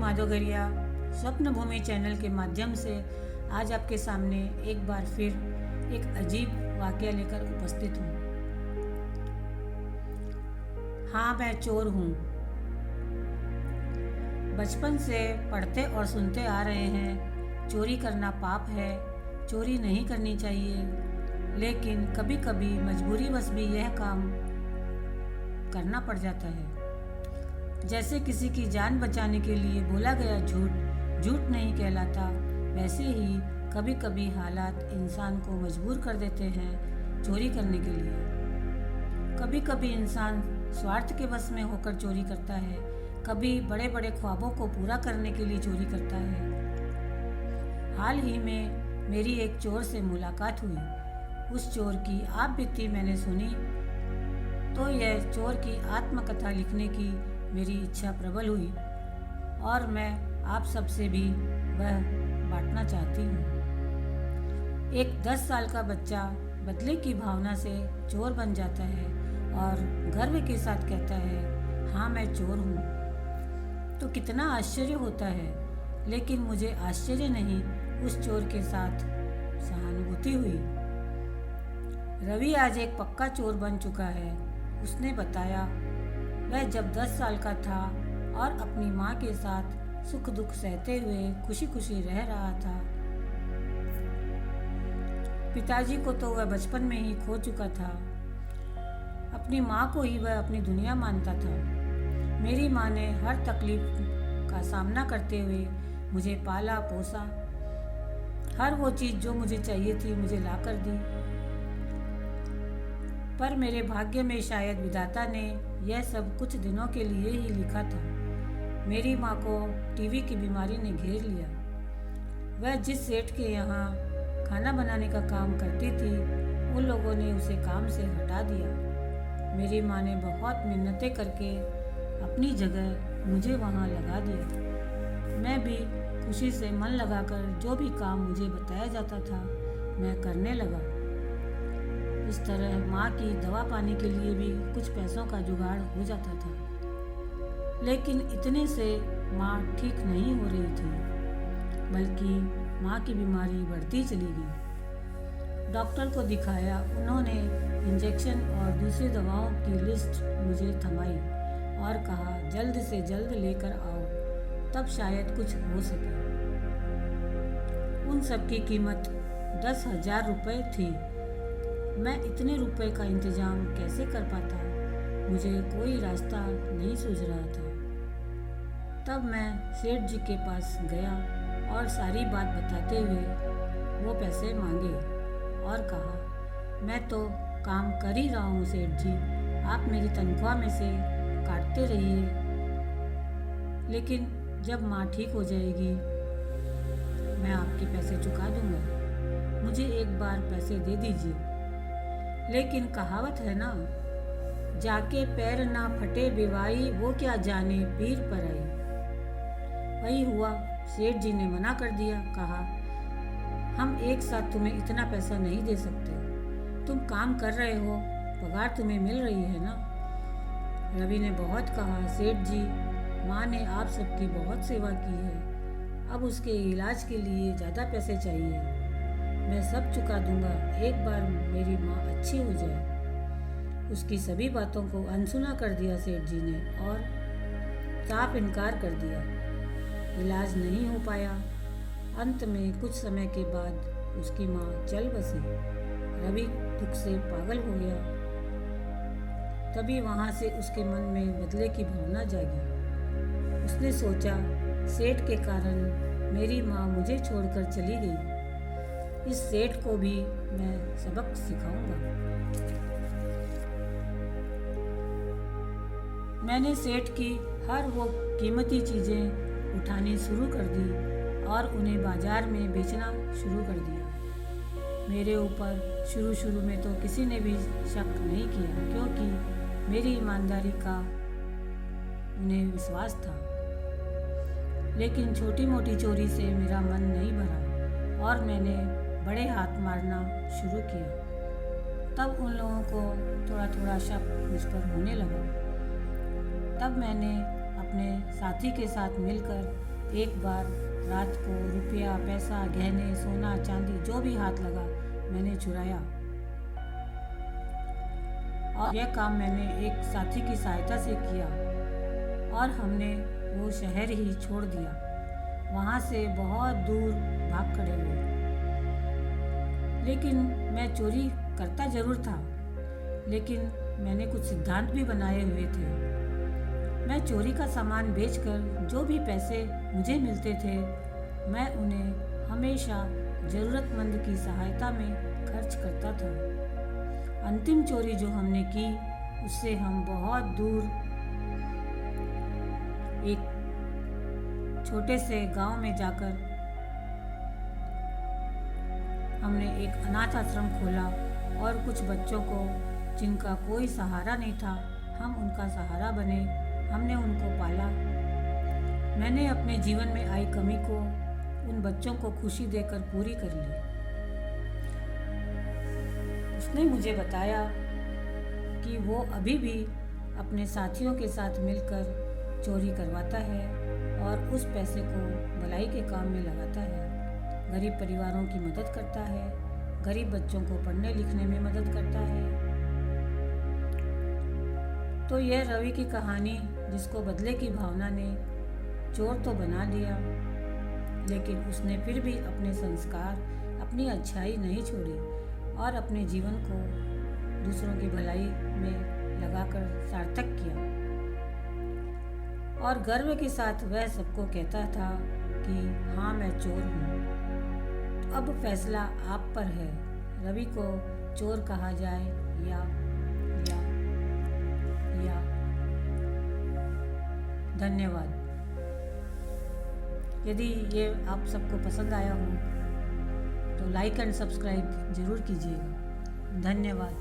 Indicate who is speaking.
Speaker 1: माधोगरिया स्वप्न भूमि चैनल के माध्यम से आज आपके सामने एक बार फिर एक अजीब वाकया लेकर उपस्थित हूँ। हाँ, मैं चोर हूँ। बचपन से पढ़ते और सुनते आ रहे हैं, चोरी करना पाप है, चोरी नहीं करनी चाहिए। लेकिन कभी कभी मजबूरीवश भी यह काम करना पड़ जाता है। जैसे किसी की जान बचाने के लिए बोला गया झूठ झूठ नहीं कहलाता, वैसे ही कभी कभी हालात इंसान को मजबूर कर देते हैं चोरी करने के लिए। कभी कभी इंसान स्वार्थ के वश में होकर चोरी करता है, कभी बड़े बड़े ख्वाबों को पूरा करने के लिए चोरी करता है। हाल ही में मेरी एक चोर से मुलाकात हुई। उस चोर की आप बीती मैंने सुनी तो यह चोर की आत्मकथा लिखने की मेरी इच्छा प्रबल हुई और मैं आप सबसे भी वह बांटना चाहती हूँ। एक 10 साल का बच्चा बदले की भावना से चोर बन जाता है और गर्व के साथ कहता है, हाँ मैं चोर हूँ। तो कितना आश्चर्य होता है। लेकिन मुझे आश्चर्य नहीं, उस चोर के साथ सहानुभूति हुई। रवि आज एक पक्का चोर बन चुका है। उसने बताया वह जब 10 साल का था और अपनी माँ के साथ सुख दुख सहते हुए खुशी खुशी रह रहा था। पिताजी को तो वह बचपन में ही खो चुका था। अपनी माँ को ही वह अपनी दुनिया मानता था। मेरी माँ ने हर तकलीफ का सामना करते हुए मुझे पाला पोसा। हर वो चीज़ जो मुझे चाहिए थी मुझे ला कर दी। पर मेरे भाग्य में शायद विधाता ने यह सब कुछ दिनों के लिए ही लिखा था। मेरी माँ को टीबी की बीमारी ने घेर लिया। वह जिस सेठ के यहाँ खाना बनाने का काम करती थी, उन लोगों ने उसे काम से हटा दिया। मेरी माँ ने बहुत मिन्नतें करके अपनी जगह मुझे वहाँ लगा दिया। मैं भी खुशी से मन लगाकर जो भी काम मुझे बताया जाता था मैं करने लगा। इस तरह माँ की दवा पानी के लिए भी कुछ पैसों का जुगाड़ हो जाता था। लेकिन इतने से माँ ठीक नहीं हो रही थी, बल्कि माँ की बीमारी बढ़ती चली गई। डॉक्टर को दिखाया, उन्होंने इंजेक्शन और दूसरी दवाओं की लिस्ट मुझे थमाई और कहा जल्द से जल्द लेकर आओ, तब शायद कुछ हो सके। उन सब की कीमत 10,000 रुपये थी। मैं इतने रुपए का इंतजाम कैसे कर पाता? मुझे कोई रास्ता नहीं सूझ रहा था। तब मैं सेठ जी के पास गया और सारी बात बताते हुए वो पैसे मांगे और कहा, मैं तो काम कर ही रहा हूँ सेठ जी, आप मेरी तनख्वाह में से काटते रहिए, लेकिन जब माँ ठीक हो जाएगी मैं आपके पैसे चुका दूंगा। मुझे एक बार पैसे दे दीजिए। लेकिन कहावत है ना, जाके पैर ना फटे बिवाई, वो क्या जाने पीर पर आई। वही हुआ। सेठ जी ने मना कर दिया। कहा, हम एक साथ तुम्हें इतना पैसा नहीं दे सकते। तुम काम कर रहे हो, पगार तुम्हें मिल रही है ना। रवि ने बहुत कहा, सेठ जी, माँ ने आप सबकी बहुत सेवा की है, अब उसके इलाज के लिए ज़्यादा पैसे चाहिए। मैं सब चुका दूंगा, एक बार मेरी माँ अच्छी हो जाए। उसकी सभी बातों को अनसुना कर दिया सेठ जी ने और साफ इनकार कर दिया। इलाज नहीं हो पाया। अंत में कुछ समय के बाद उसकी माँ चल बसी। रवि दुख से पागल हो गया। तभी वहाँ से उसके मन में बदले की भावना जागी। उसने सोचा, सेठ के कारण मेरी माँ मुझे छोड़कर चली गई, इस सेठ को भी मैं सबक सिखाऊंगा। मैंने सेठ की हर वो कीमती चीज़ें उठानी शुरू कर दी और उन्हें बाजार में बेचना शुरू कर दिया। मेरे ऊपर शुरू में तो किसी ने भी शक नहीं किया, क्योंकि मेरी ईमानदारी का उन्हें विश्वास था। लेकिन छोटी मोटी चोरी से मेरा मन नहीं भरा और मैंने बड़े हाथ मारना शुरू किया। तब उन लोगों को थोड़ा थोड़ा शक मुझ पर होने लगा। तब मैंने अपने साथी के साथ मिलकर एक बार रात को रुपया, पैसा, गहने, सोना, चांदी जो भी हाथ लगा मैंने चुराया। और यह काम मैंने एक साथी की सहायता से किया और हमने वो शहर ही छोड़ दिया। वहाँ से बहुत दूर भाग खड़े हुए। लेकिन मैं चोरी करता जरूर था, लेकिन मैंने कुछ सिद्धांत भी बनाए हुए थे। मैं चोरी का सामान बेचकर जो भी पैसे मुझे मिलते थे, मैं उन्हें हमेशा ज़रूरतमंद की सहायता में खर्च करता था। अंतिम चोरी जो हमने की, उससे हम बहुत दूर एक छोटे से गांव में जाकर हमने एक अनाथ आश्रम खोला और कुछ बच्चों को जिनका कोई सहारा नहीं था, हम उनका सहारा बने। हमने उनको पाला। मैंने अपने जीवन में आई कमी को उन बच्चों को खुशी देकर पूरी कर ली। उसने मुझे बताया कि वो अभी भी अपने साथियों के साथ मिलकर चोरी करवाता है और उस पैसे को भलाई के काम में लगाता है। गरीब परिवारों की मदद करता है, गरीब बच्चों को पढ़ने लिखने में मदद करता है। तो यह रवि की कहानी, जिसको बदले की भावना ने चोर तो बना दिया, लेकिन उसने फिर भी अपने संस्कार, अपनी अच्छाई नहीं छोड़ी और अपने जीवन को दूसरों की भलाई में लगाकर सार्थक किया। और गर्व के साथ वह सबको कहता था कि हाँ, मैं चोर हूँ। तो अब फैसला आप पर है, रवि को चोर कहा जाए या धन्यवाद। यदि ये आप सबको पसंद आया हो तो लाइक एंड सब्सक्राइब ज़रूर कीजिएगा। धन्यवाद।